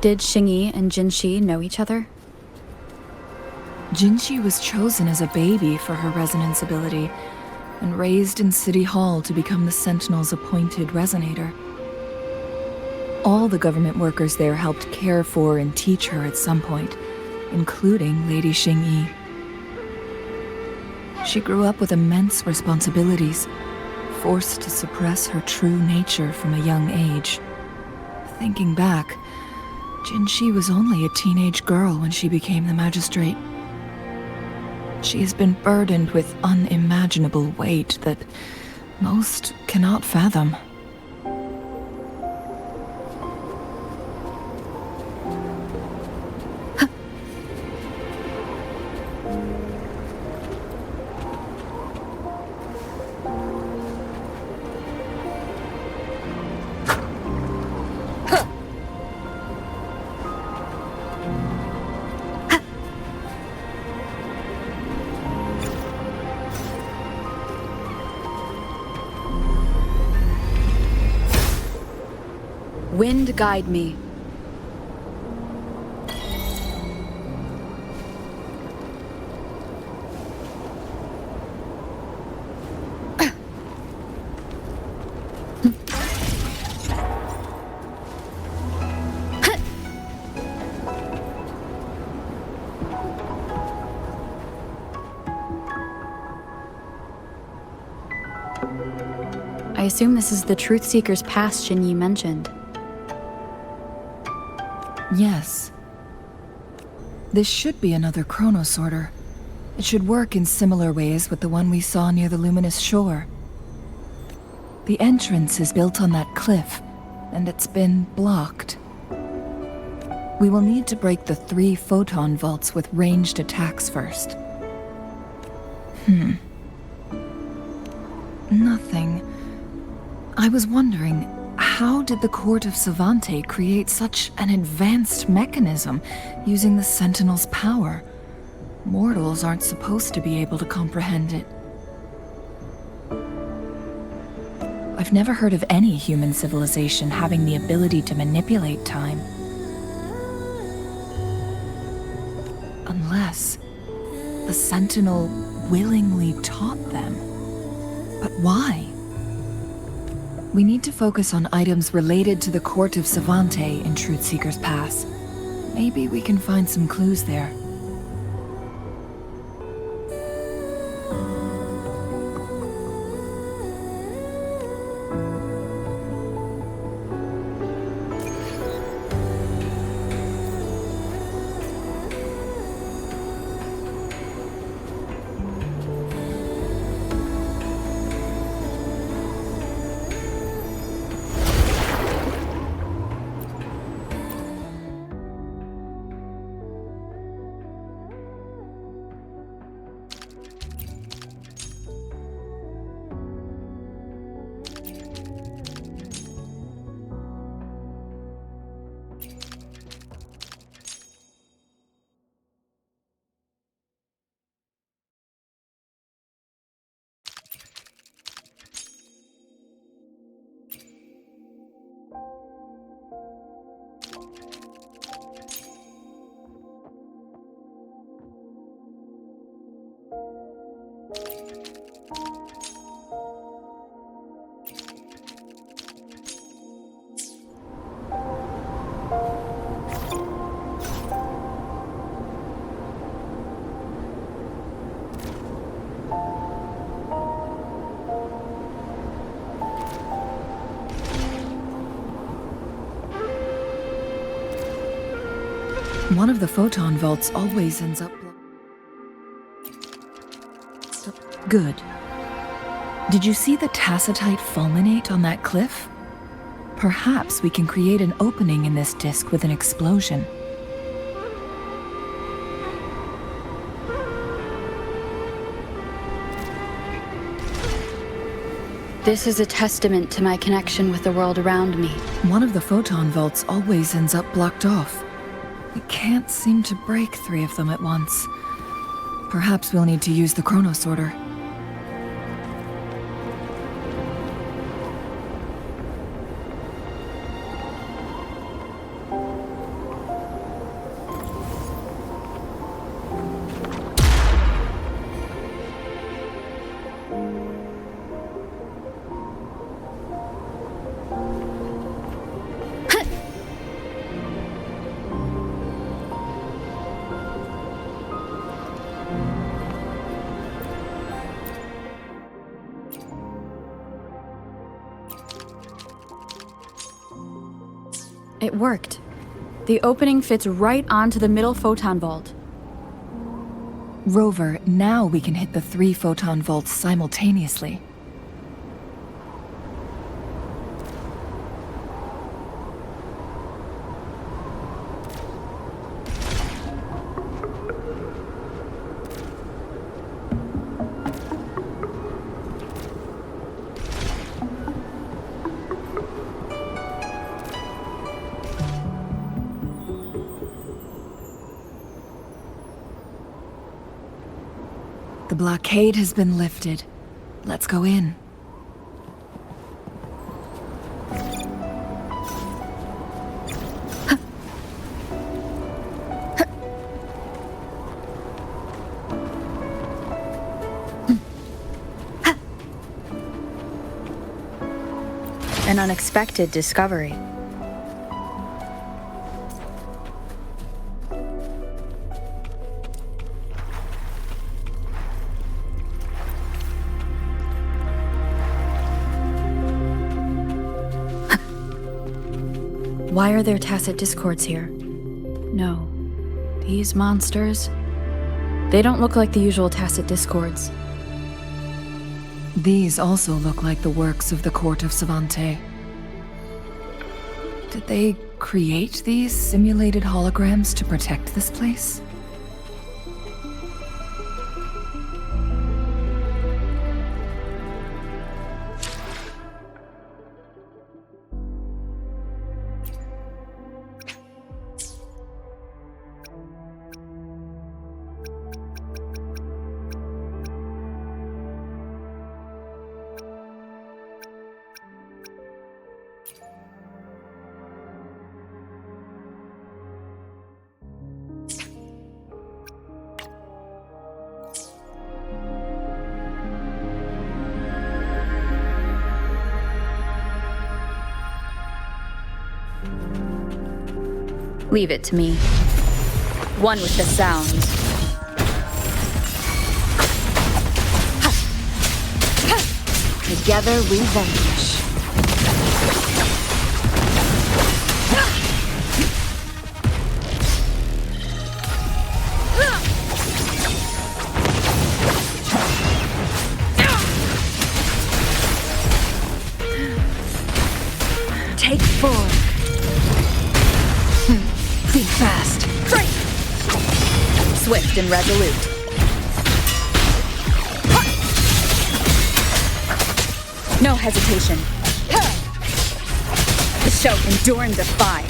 Did Xingyi and Jinxi know each other? Jinxi was chosen as a baby for her resonance ability and raised in City Hall to become the Sentinel's appointed resonator. All the government workers there helped care for and teach her at some point, including Lady Xingyi. She grew up with immense responsibilities, forced to suppress her true nature from a young age. Thinking back, Jinxi was only a teenage girl when she became the magistrate. She has been burdened with unimaginable weight that most cannot fathom. Wind guide me. I assume this is the Truth Seeker's Pass Xingyi mentioned. Yes. This should be another chronosorter. It should work in similar ways with the one we saw near the luminous shore. The entrance is built on that cliff, and it's been blocked. We will need to break the 3 photon vaults with ranged attacks first. Nothing. I was wondering, how did the Court of Savante create such an advanced mechanism using the Sentinel's power? Mortals aren't supposed to be able to comprehend it. I've never heard of any human civilization having the ability to manipulate time. Unless the Sentinel willingly taught them. But why? We need to focus on items related to the Court of Savante in Truth Seeker's Pass. Maybe we can find some clues there. One of the photon vaults always ends up... Good. Did you see the tacitite fulminate on that cliff? Perhaps we can create an opening in this disk with an explosion. This is a testament to my connection with the world around me. One of the photon vaults always ends up blocked off. We can't seem to break 3 of them at once. Perhaps we'll need to use the chronosorter. It worked. The opening fits right onto the middle photon vault. Rover, now we can hit the 3 photon vaults simultaneously. The blockade has been lifted. Let's go in. An unexpected discovery. Why are there tacit discords here? No. These monsters... They don't look like the usual tacit discords. These also look like the works of the court of Savante. Did they create these simulated holograms to protect this place? Leave it to me. One with the sound. Together we vanish. Take 4. Think fast. Strike! Swift and resolute. No hesitation. The show endure and defy.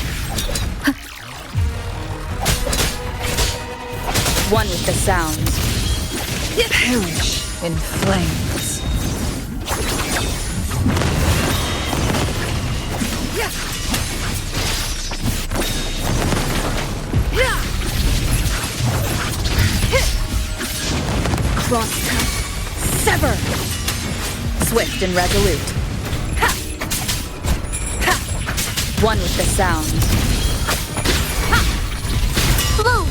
One with the sound. Perish in flames. Crosscut. Sever. Swift and resolute. One with the sound. Blow.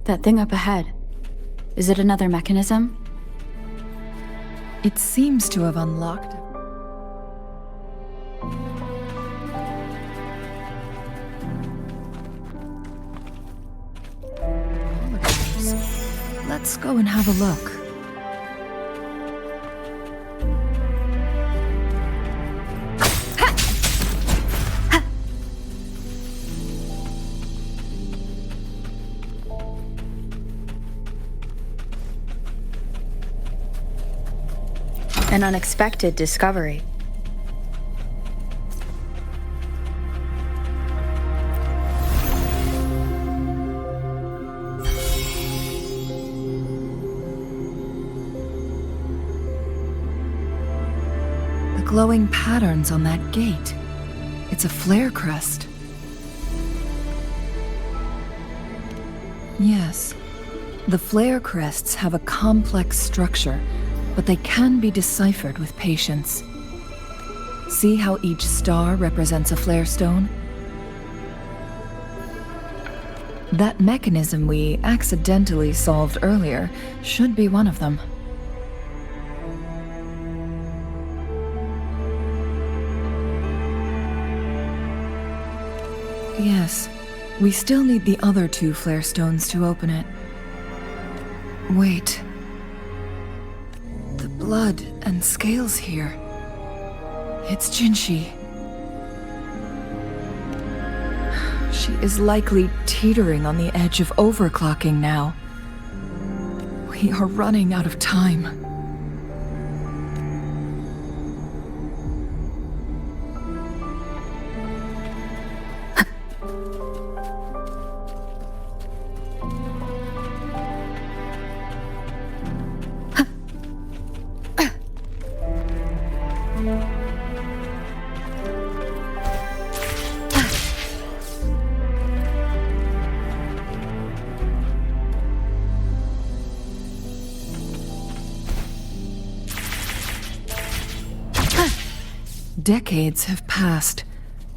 That thing up ahead. Is it another mechanism? It seems to have unlocked. Let's go and have a look. An unexpected discovery. The glowing patterns on that gate. It's a flare crest. Yes, the flare crests have a complex structure, but they can be deciphered with patience. See how each star represents a flare stone? That mechanism we accidentally solved earlier should be one of them. Yes, we still need the other 2 flare stones to open it. Wait. The blood and scales here. It's Jinshi. She is likely teetering on the edge of overclocking now. We are running out of time. Decades have passed,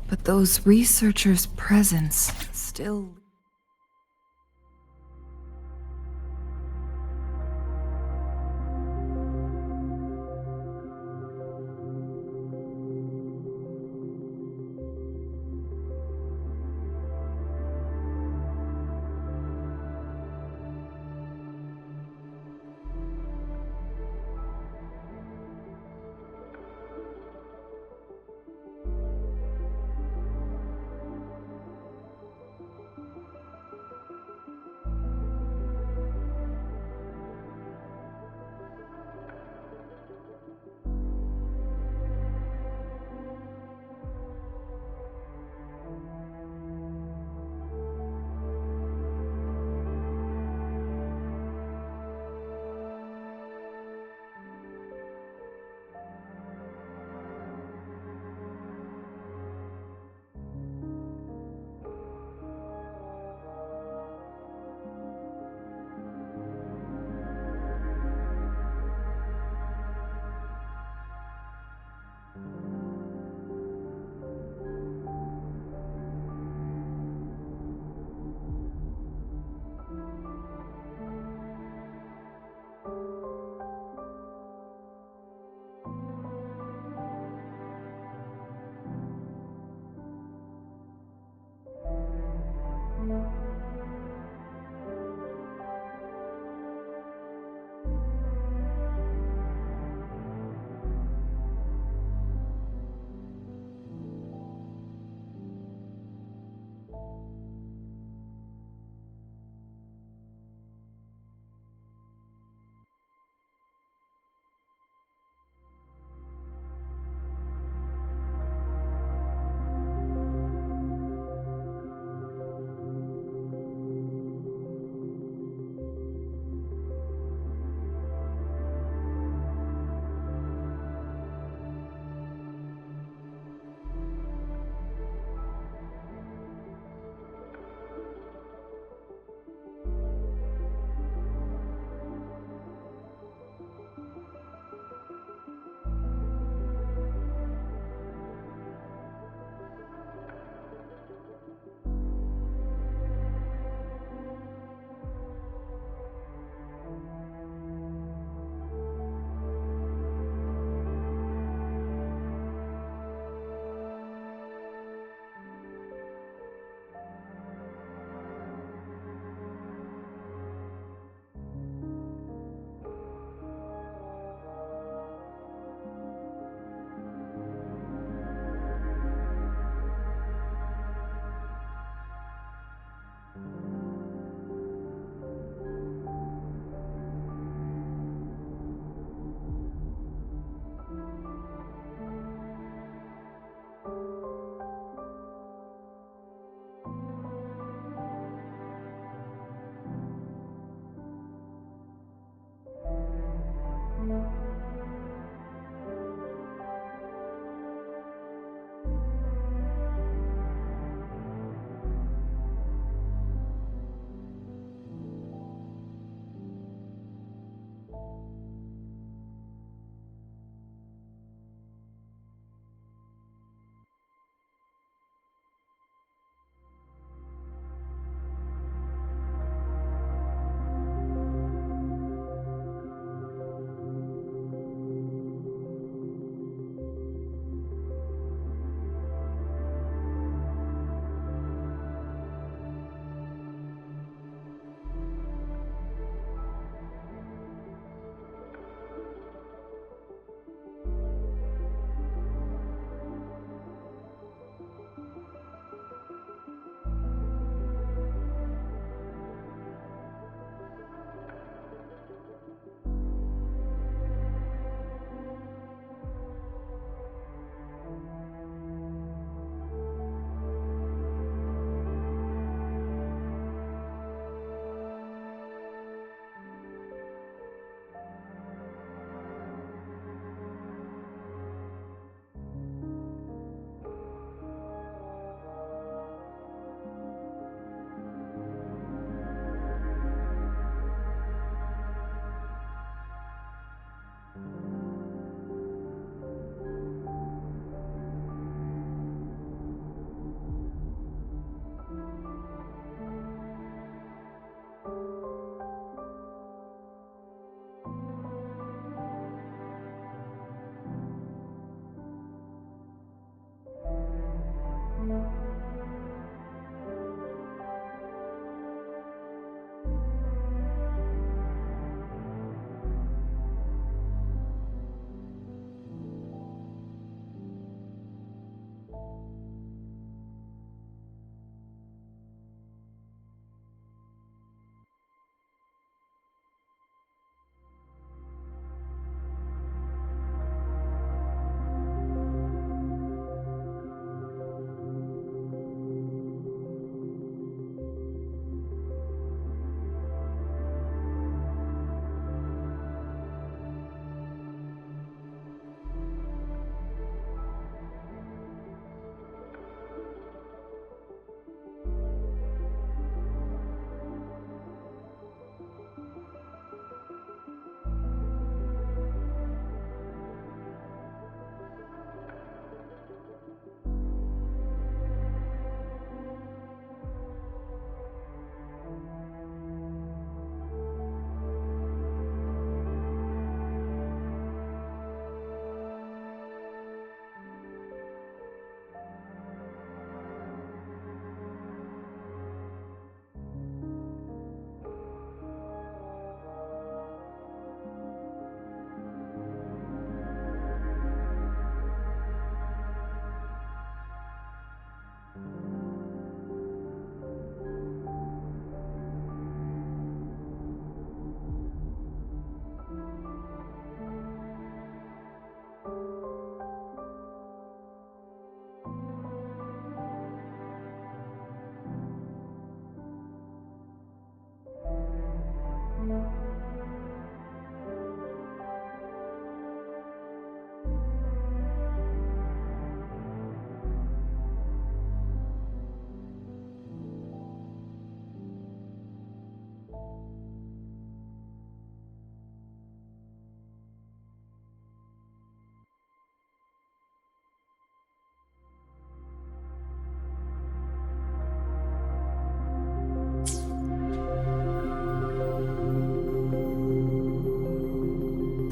but those researchers' presence still...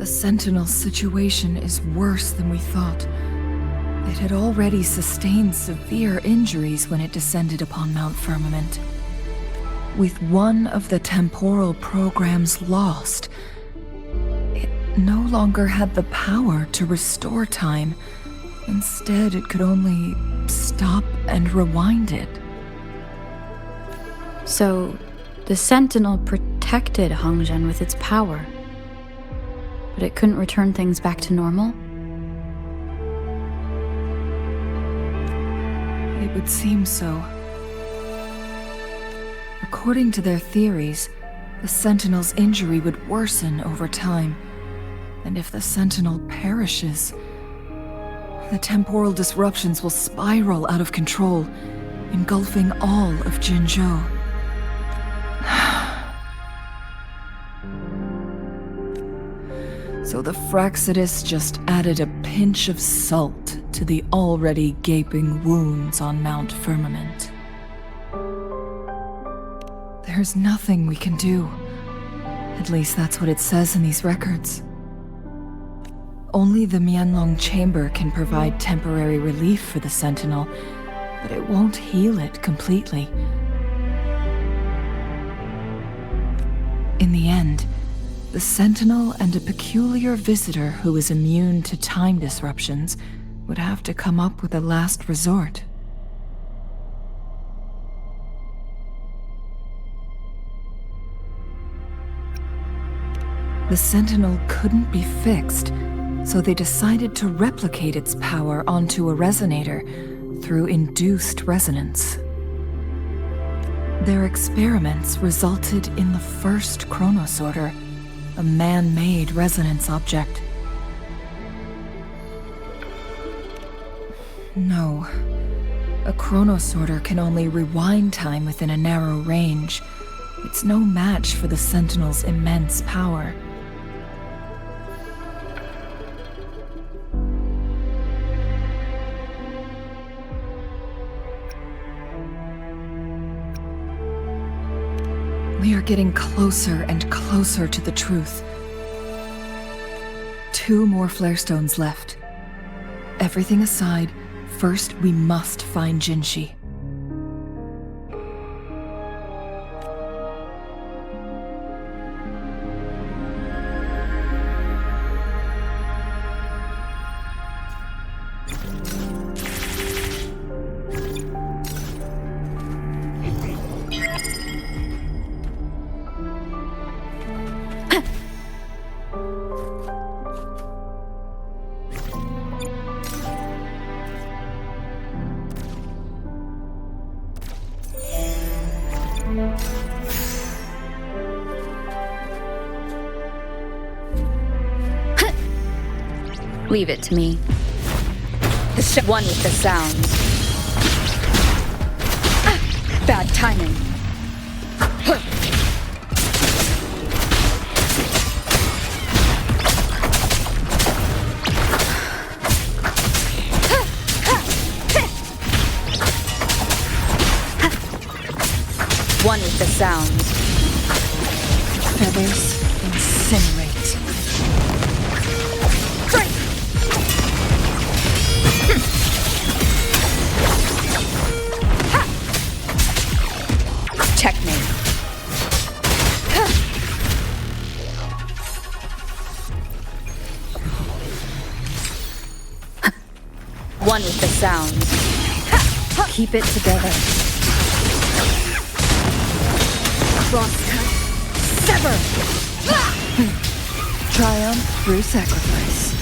The Sentinel's situation is worse than we thought. It had already sustained severe injuries when it descended upon Mount Firmament. With one of the temporal programs lost, it no longer had the power to restore time. Instead, it could only stop and rewind it. So, the Sentinel protected Hongzhen with its power, but it couldn't return things back to normal? It would seem so. According to their theories, the Sentinel's injury would worsen over time, and if the Sentinel perishes, the temporal disruptions will spiral out of control, engulfing all of Jinzhou. So the Fraxidus just added a pinch of salt to the already gaping wounds on Mount Firmament. There's nothing we can do. At least that's what it says in these records. Only the Mianlong Chamber can provide temporary relief for the Sentinel, but it won't heal it completely. In the end, the Sentinel and a peculiar visitor who is immune to time disruptions would have to come up with a last resort. The Sentinel couldn't be fixed, so they decided to replicate its power onto a resonator through induced resonance. Their experiments resulted in the first chronosorter, a man-made resonance object. No, a chronosorter can only rewind time within a narrow range. It's no match for the Sentinel's immense power. We are getting closer and closer to the truth. 2 more flare stones left. Everything aside, first we must find Jinshi. Leave it to me. One with the sounds. Bad timing. One with the sounds. Feathers incinerate. Checkmate. One with the sounds. Keep it together. Crosscut. Sever. Triumph through sacrifice.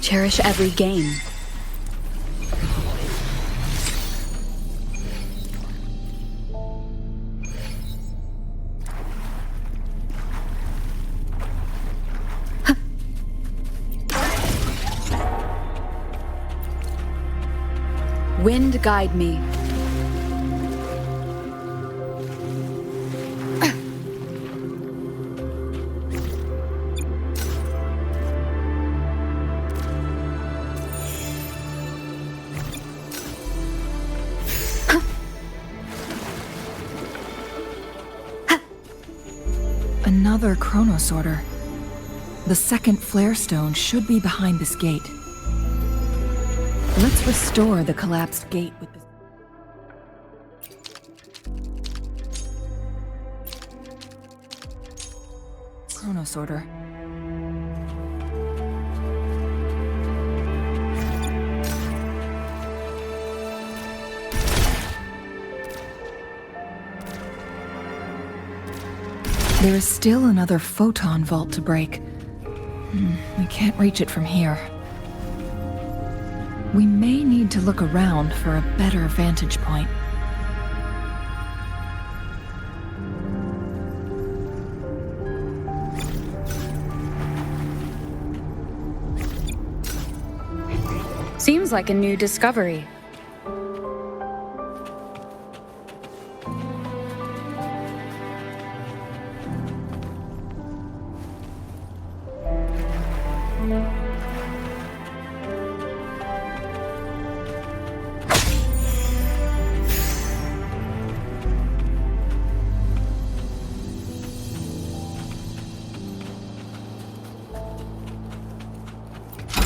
Cherish every game. Wind guide me. Another chronosorter. The second flare stone should be behind this gate. Let's restore the collapsed gate with this. Chronosorter. There is still another photon vault to break. We can't reach it from here. We may need to look around for a better vantage point. Seems like a new discovery.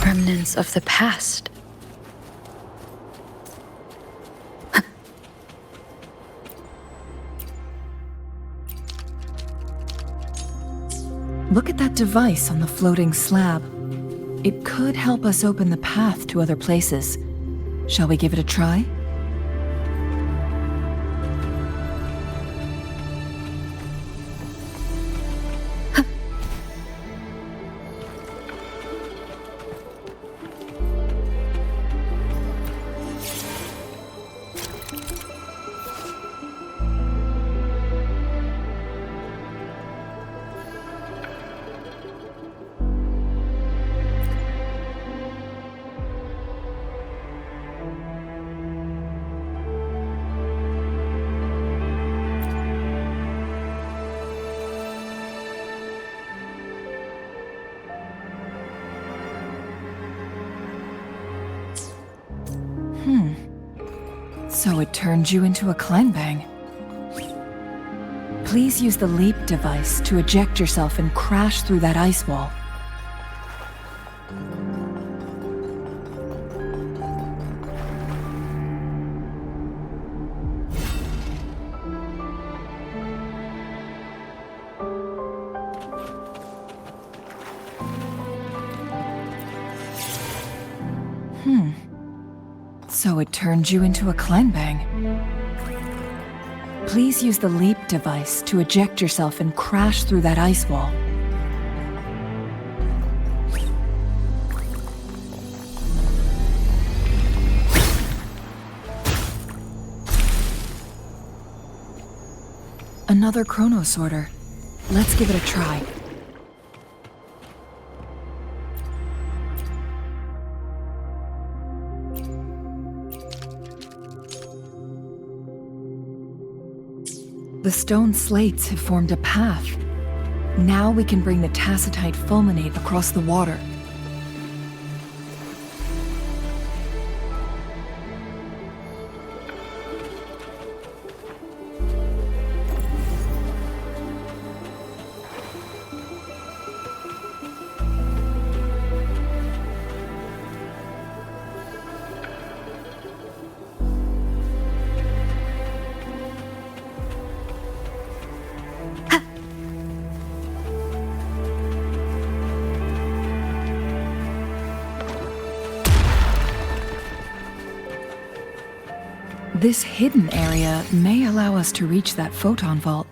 Remnants of the past. Look at that device on the floating slab. It could help us open the path to other places. Shall we give it a try? So it turned you into a clangbang. Please use the leap device to eject yourself and crash through that ice wall. So it turned you into a clangbang. Please use the leap device to eject yourself and crash through that ice wall. Another chrono sorter. Let's give it a try. The stone slates have formed a path. Now we can bring the tacitite fulminate across the water. This hidden area may allow us to reach that photon vault.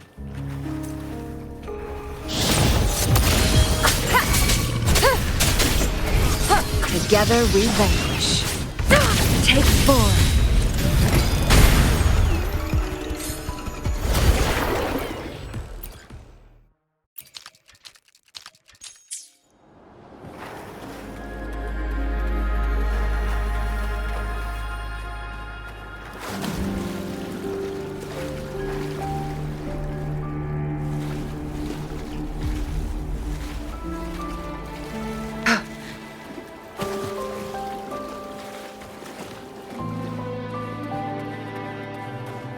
Together we vanquish. Take 4.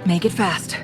Make it fast.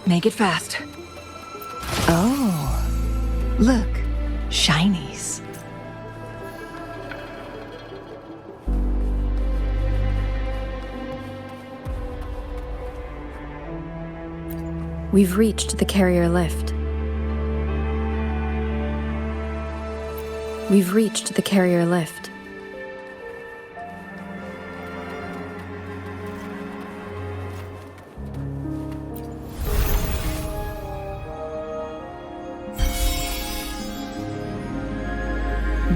Make it fast. Oh, look, shinies. We've reached the carrier lift. We've reached the carrier lift.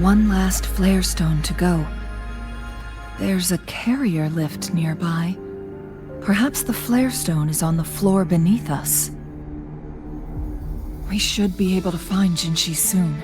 One last flare stone to go. There's a carrier lift nearby. Perhaps the flare stone is on the floor beneath us. We should be able to find Jinshi soon.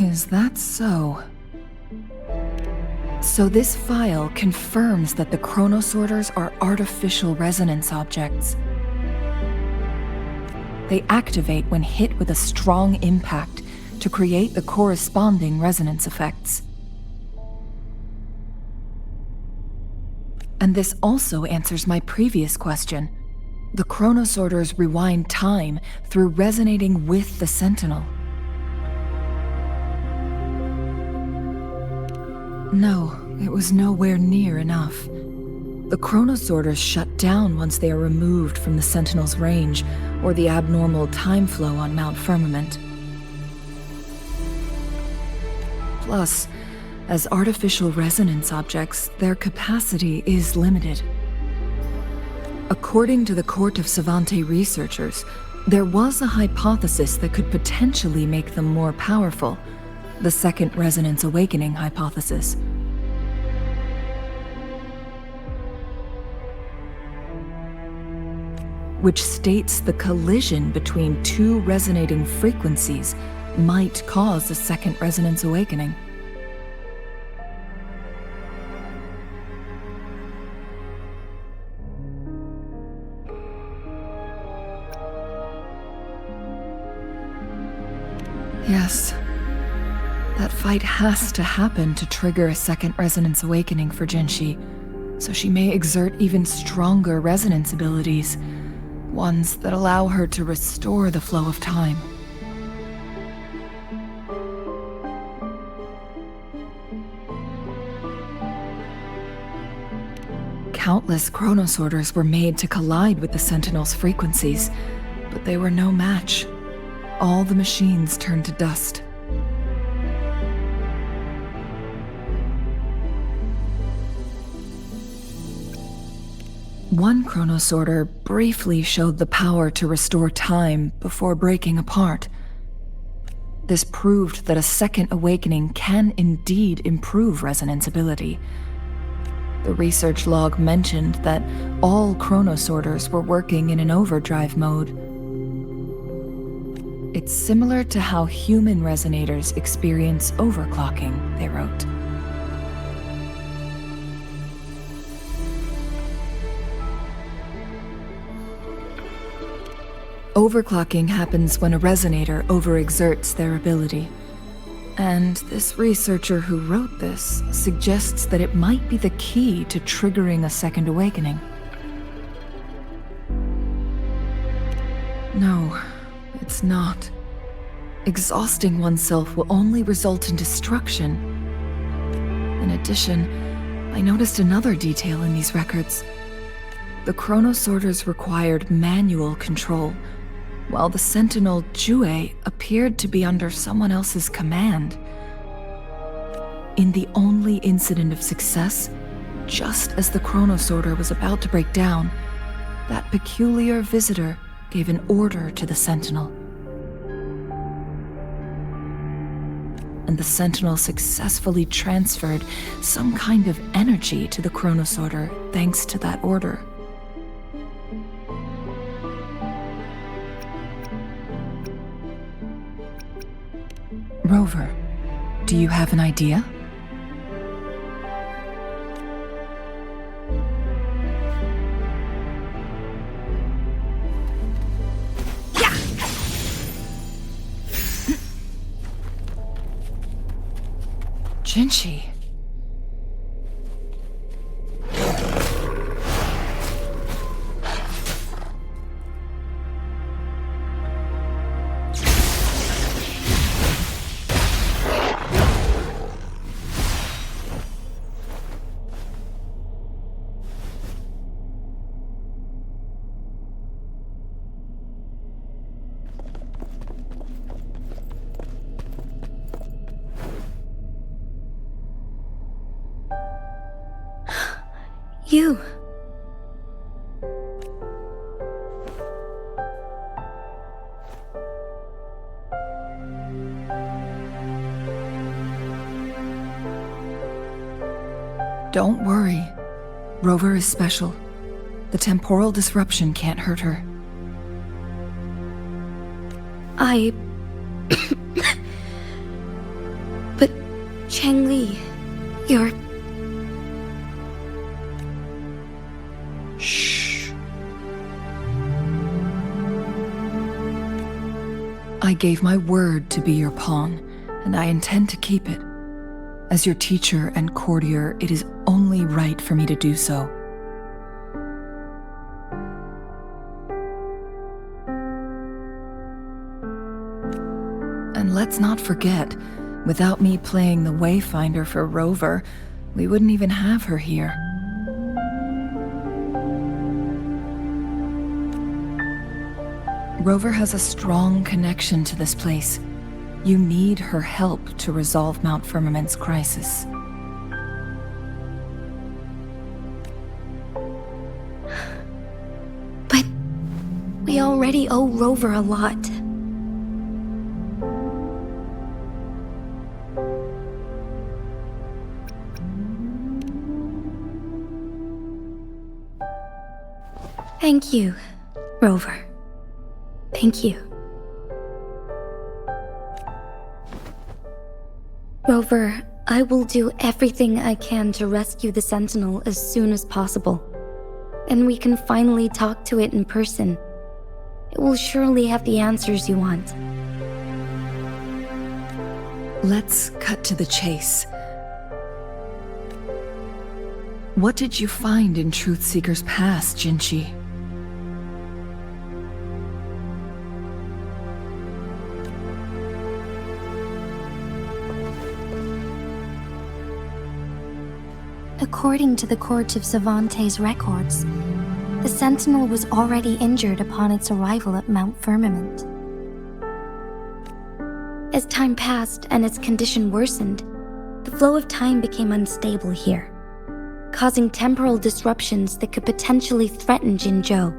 Is that so? So this file confirms that the chronosorters are artificial resonance objects. They activate when hit with a strong impact to create the corresponding resonance effects. And And this also answers my previous question. The chronosorters rewind time through resonating with the sentinel. No, it was nowhere near enough. The chronosorters shut down once they are removed from the sentinel's range or the abnormal time flow on Mount Firmament. Plus, as artificial resonance objects, their capacity is limited. According to the Court of Savante researchers, there was a hypothesis that could potentially make them more powerful, the second resonance awakening hypothesis. Which states the collision between two resonating frequencies might cause a second resonance awakening. Yes, that fight has to happen to trigger a second resonance awakening for Jinshi, so she may exert even stronger resonance abilities, ones that allow her to restore the flow of time. Countless chronosorters were made to collide with the Sentinel's frequencies, but they were no match. All the machines turned to dust. One chronosorter briefly showed the power to restore time before breaking apart. This proved that a second awakening can indeed improve resonance ability. The research log mentioned that all chronosorters were working in an overdrive mode. It's similar to how human resonators experience overclocking, they wrote. Overclocking happens when a resonator overexerts their ability. And this researcher who wrote this suggests that it might be the key to triggering a second awakening. No, it's not. Exhausting oneself will only result in destruction. In addition, I noticed another detail in these records. The chronosorters required manual control, while the sentinel Jue appeared to be under someone else's command. In the only incident of success, just as the chronosorter was about to break down, that peculiar visitor gave an order to the sentinel. And the sentinel successfully transferred some kind of energy to the chronosorter thanks to that order. Rover, do you have an idea? Yeah. Jinshi. You. Don't worry. Rover is special. The temporal disruption can't hurt her. But Changli, you're... Shh. I gave my word to be your pawn, and I intend to keep it. As your teacher and courtier, it is only right for me to do so. And let's not forget, without me playing the Wayfinder for Rover, we wouldn't even have her here. Rover has a strong connection to this place. You need her help to resolve Mount Firmament's crisis. But we already owe Rover a lot. Thank you, Rover. Thank you. Rover, I will do everything I can to rescue the Sentinel as soon as possible. And we can finally talk to it in person. It will surely have the answers you want. Let's cut to the chase. What did you find in Truthseeker's past, Jinchi? According to the Court of Savante's records, the Sentinel was already injured upon its arrival at Mount Firmament. As time passed and its condition worsened, the flow of time became unstable here, causing temporal disruptions that could potentially threaten Jinzhou.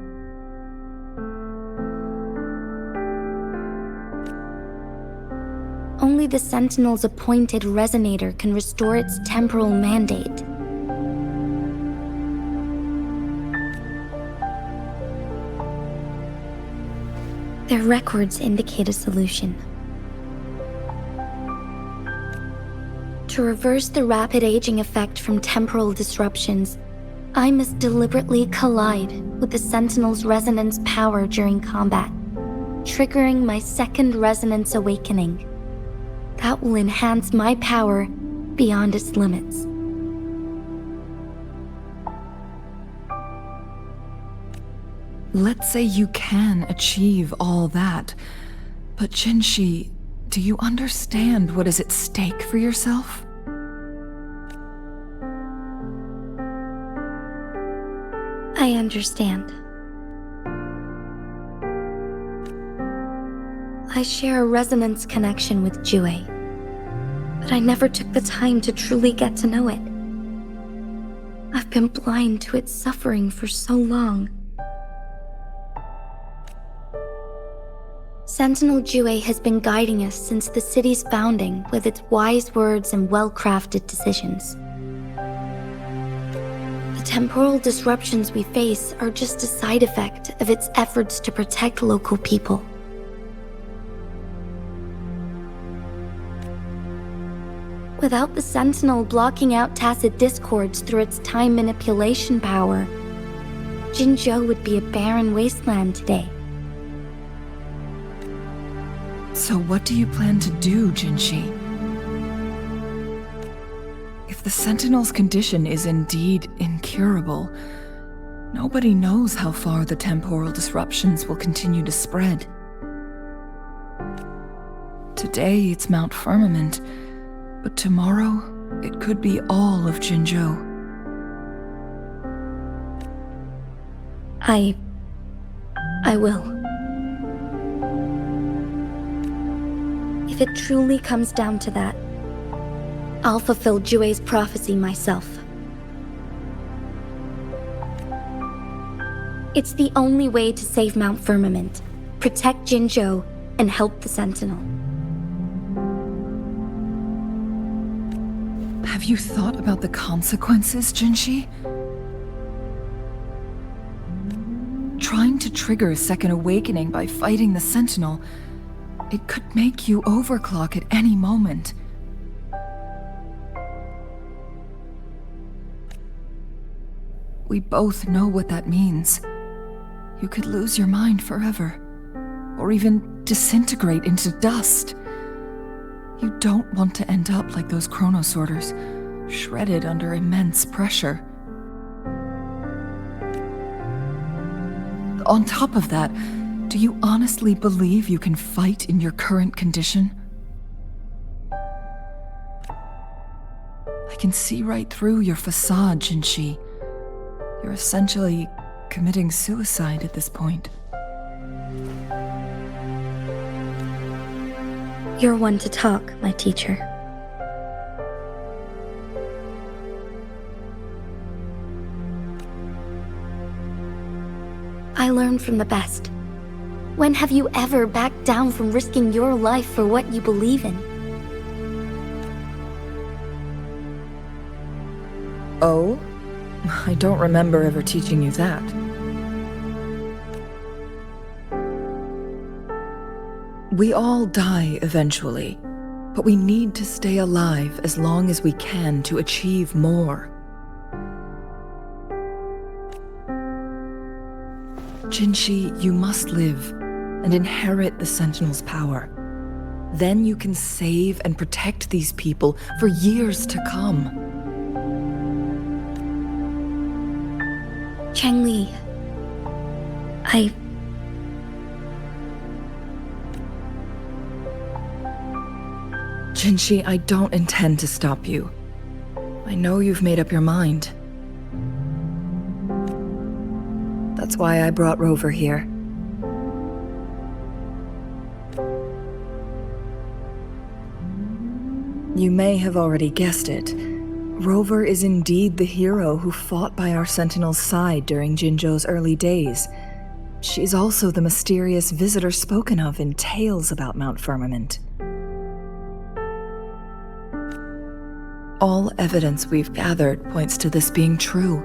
Only the Sentinel's appointed resonator can restore its temporal mandate. Their records indicate a solution. To reverse the rapid aging effect from temporal disruptions, I must deliberately collide with the Sentinel's resonance power during combat, triggering my second resonance awakening. That will enhance my power beyond its limits. Let's say you can achieve all that, but Jinshi, do you understand what is at stake for yourself? I understand. I share a resonance connection with Jue, but I never took the time to truly get to know it. I've been blind to its suffering for so long. Sentinel Jue has been guiding us since the city's founding with its wise words and well-crafted decisions. The temporal disruptions we face are just a side effect of its efforts to protect local people. Without the Sentinel blocking out tacit discords through its time manipulation power, Jinzhou would be a barren wasteland today. So what do you plan to do, Jinshi? If the Sentinel's condition is indeed incurable, nobody knows how far the temporal disruptions will continue to spread. Today it's Mount Firmament, but tomorrow it could be all of Jinzhou. I will. If it truly comes down to that, I'll fulfill Jue's prophecy myself. It's the only way to save Mount Firmament, protect Jinzhou, and help the Sentinel. Have you thought about the consequences, Jinshi? Trying to trigger a second awakening by fighting the Sentinel, it could make you overclock at any moment. We both know what that means. You could lose your mind forever, or even disintegrate into dust. You don't want to end up like those chronosorters, shredded under immense pressure. On top of that, do you honestly believe you can fight in your current condition? can see right through your facade, Jinshi. You're essentially committing suicide at this point. You're one to talk, my teacher. I learned from the best. When have you ever backed down from risking your life for what you believe in? Oh? I don't remember ever teaching you that. We all die eventually, but we need to stay alive as long as we can to achieve more. Jinshi, you must live and inherit the Sentinel's power. Then you can save and protect these people for years to come. Changli, Jinshi, I don't intend to stop you. I know you've made up your mind. That's why I brought Rover here. You may have already guessed it. Rover is indeed the hero who fought by our Sentinel's side during Jinzhou's early days. She's also the mysterious visitor spoken of in tales about Mount Firmament. All evidence we've gathered points to this being true.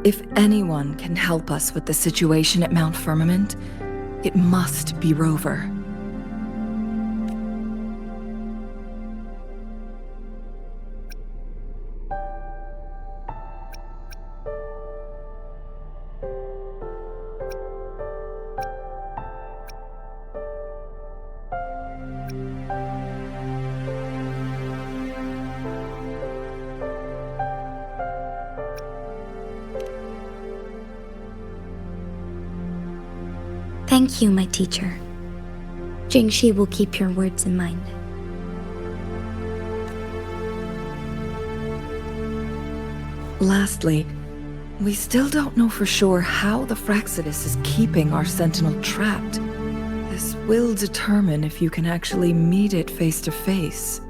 If anyone can help us with the situation at Mount Firmament, it must be Rover. thank you, my teacher. Jingxi will keep your words in mind. Lastly, we still don't know for sure how the Fraxidus is keeping our Sentinel trapped. This will determine if you can actually meet it face to face.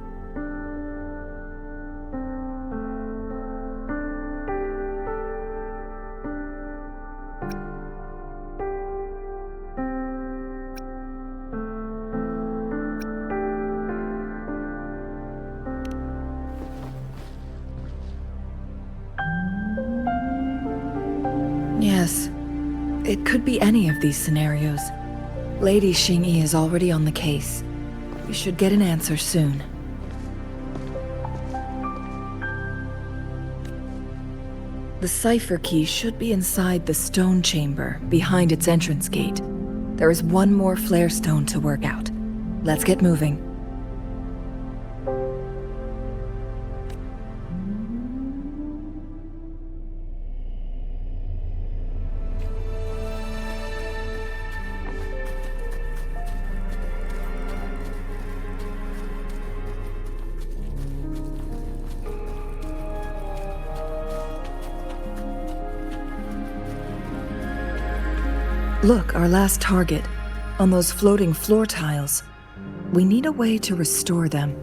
Yes, it could be any of these scenarios. Lady Xingyi is already on the case. We should get an answer soon. The cipher key should be inside the stone chamber, behind its entrance gate. There is one more flare stone to work out. Let's get moving. Look, our last target, on those floating floor tiles. We need a way to restore them.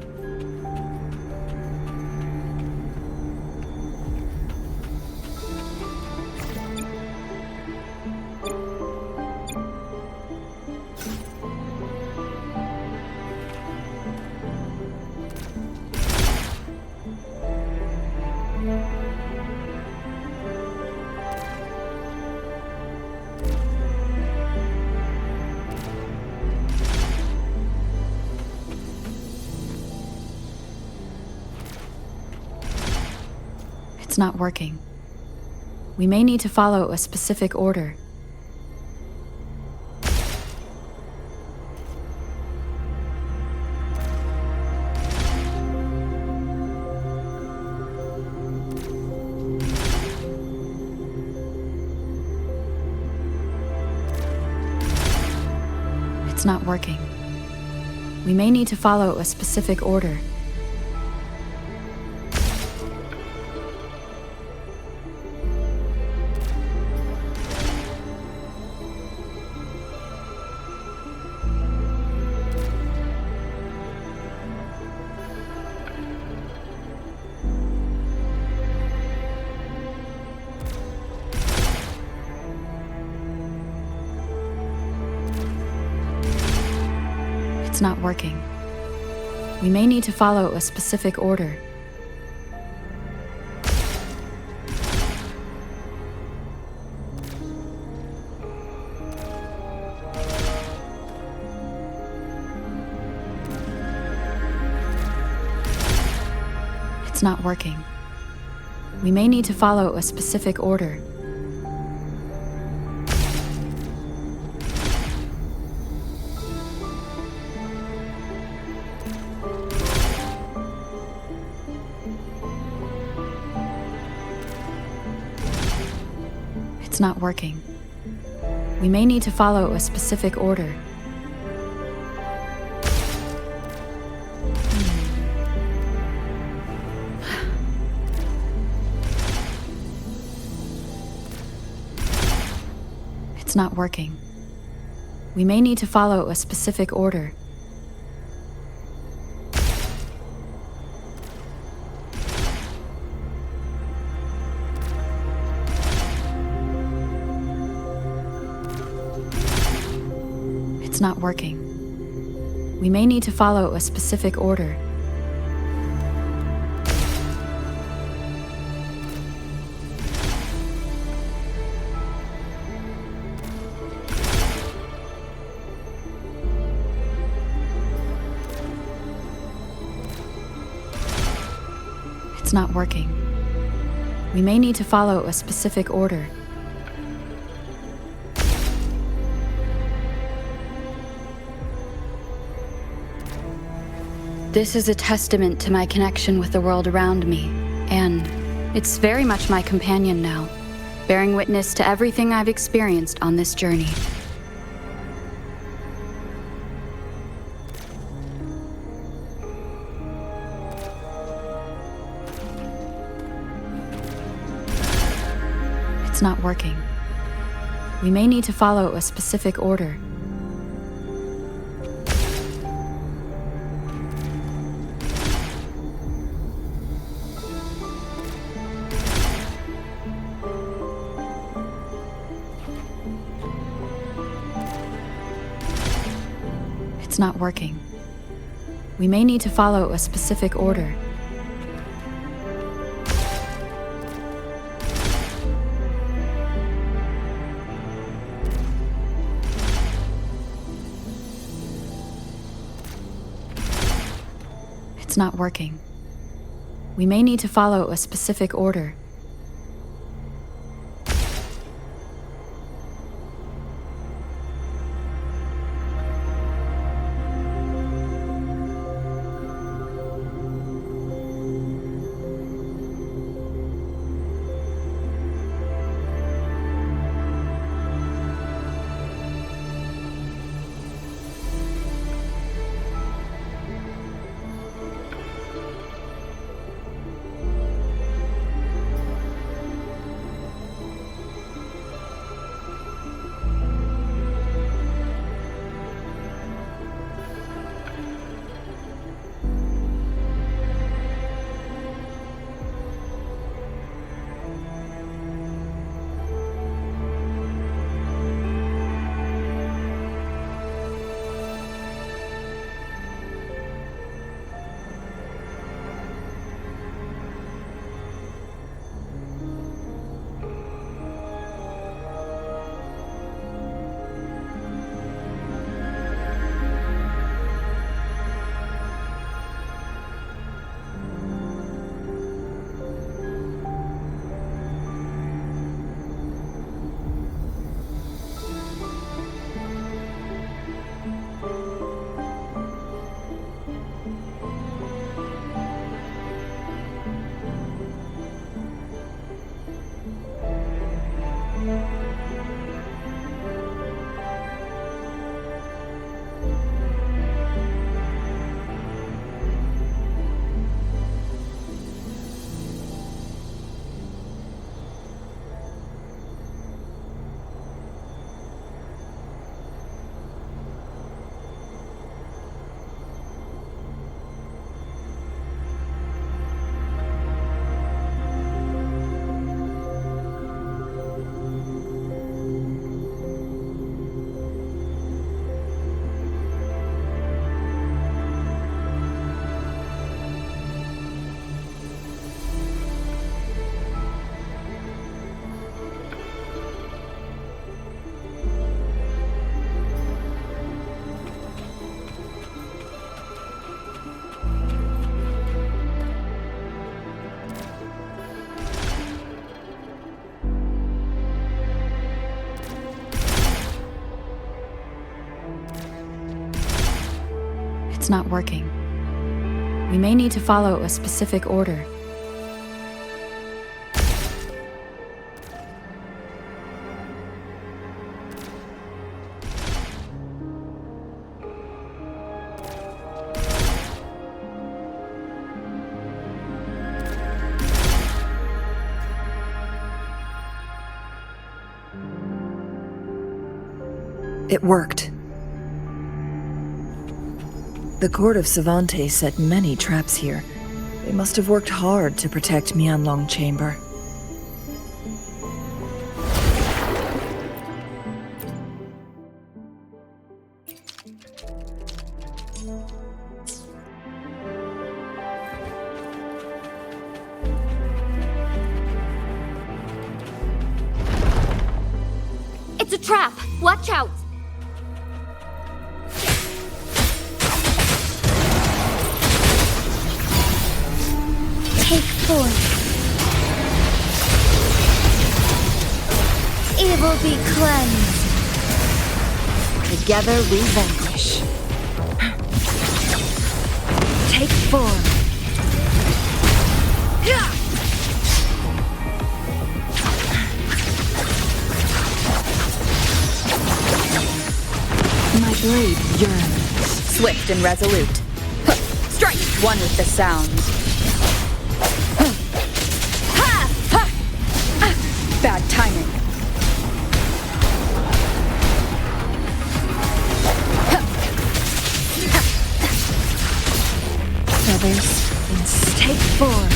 It's not working. We may need to follow a specific order. It's not working. We may need to follow a specific order. It's not working. We may need to follow a specific order. It's not working. We may need to follow a specific order. It's not working. We may need to follow a specific order. It's not working. We may need to follow a specific order. It's not working. We may need to follow a specific order. It's not working. We may need to follow a specific order. This is a testament to my connection with the world around me, and it's very much my companion now, bearing witness to everything I've experienced on this journey. It's not working. We may need to follow a specific order. It's not working. We may need to follow a specific order. It's not working. We may need to follow a specific order. it's not working. We may need to follow a specific order. It worked. The court of Savante set many traps here. They must have worked hard to protect Mianlong Chamber. It's a trap! Watch out! Take force. Evil be cleansed. Together we vanquish. Take form. My blade yearns. Swift and resolute. Strike! One with the sound. Bad timing. Feathers, take form.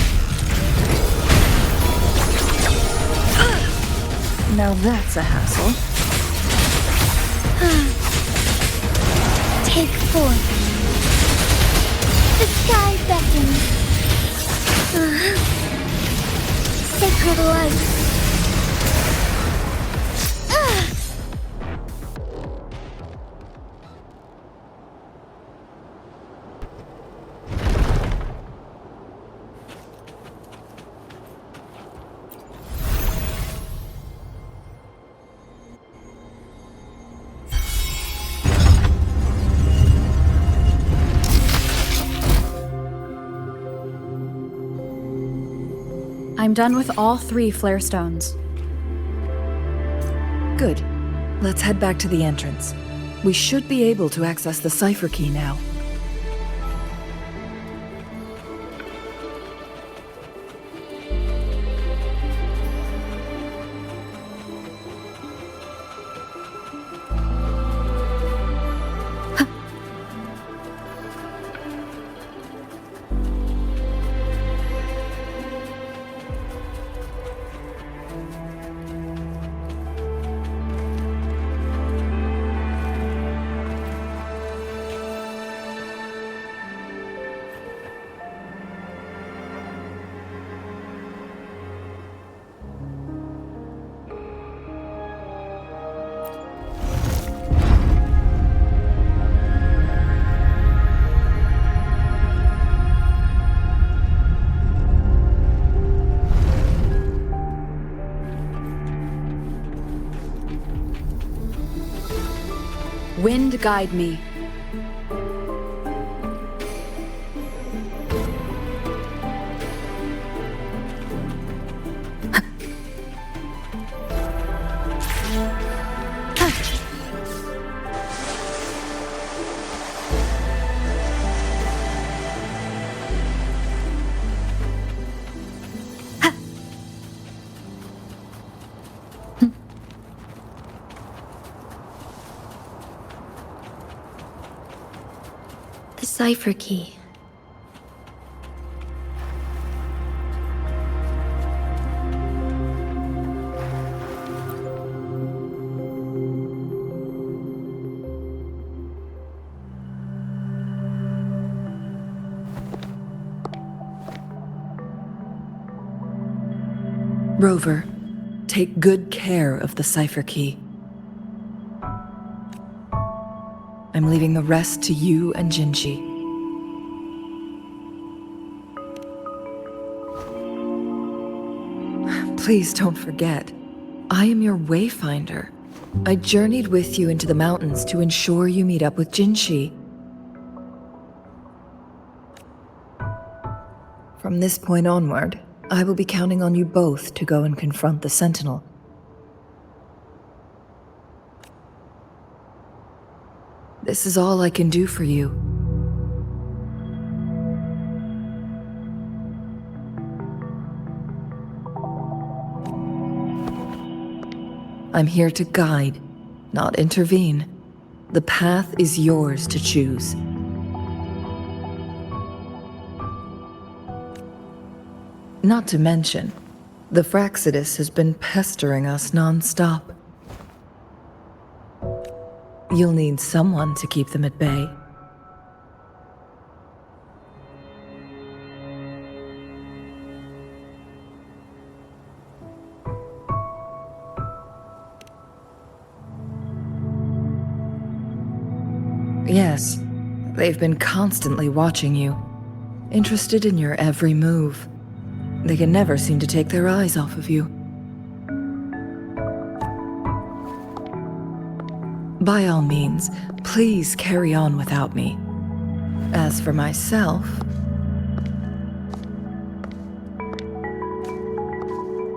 Now that's a hassle. Take form. The sky beckons. Sacred light. I'm done with all 3 flare stones. Good. Let's head back to the entrance. We should be able to access the cipher key now. Wind guide me. The cipher key. Rover, take good care of the cipher key. I'm leaving the rest to you and Jinji. Please don't forget, I am your wayfinder. I journeyed with you into the mountains to ensure you meet up with Jinshi. From this point onward, I will be counting on you both to go and confront the Sentinel. This is all I can do for you. I'm here to guide, not intervene. The path is yours to choose. Not to mention, the Fraxidus has been pestering us non-stop. You'll need someone to keep them at bay. Yes, they've been constantly watching you, interested in your every move. They can never seem to take their eyes off of you. By all means, please carry on without me. As for myself,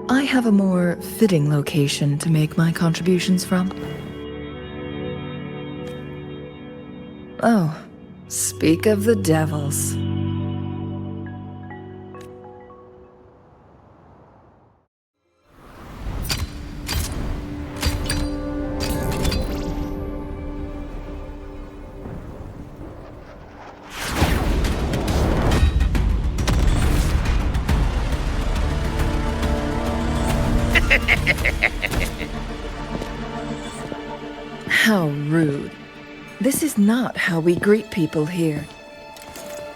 I have a more fitting location to make my contributions from. Oh, speak of the devils. How rude. This is not how we greet people here.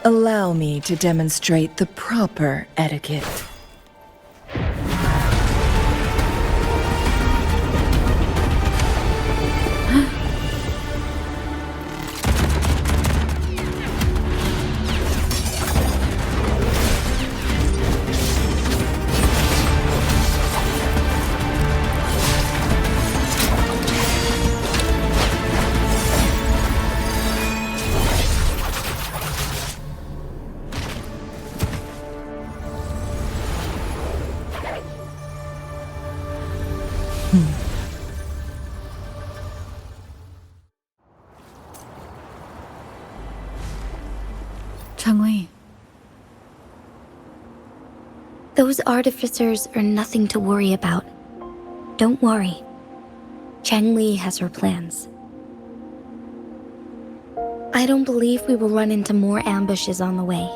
Allow me to demonstrate the proper etiquette. Changli. Those artificers are nothing to worry about. Don't worry. Changli has her plans. I don't believe we will run into more ambushes on the way.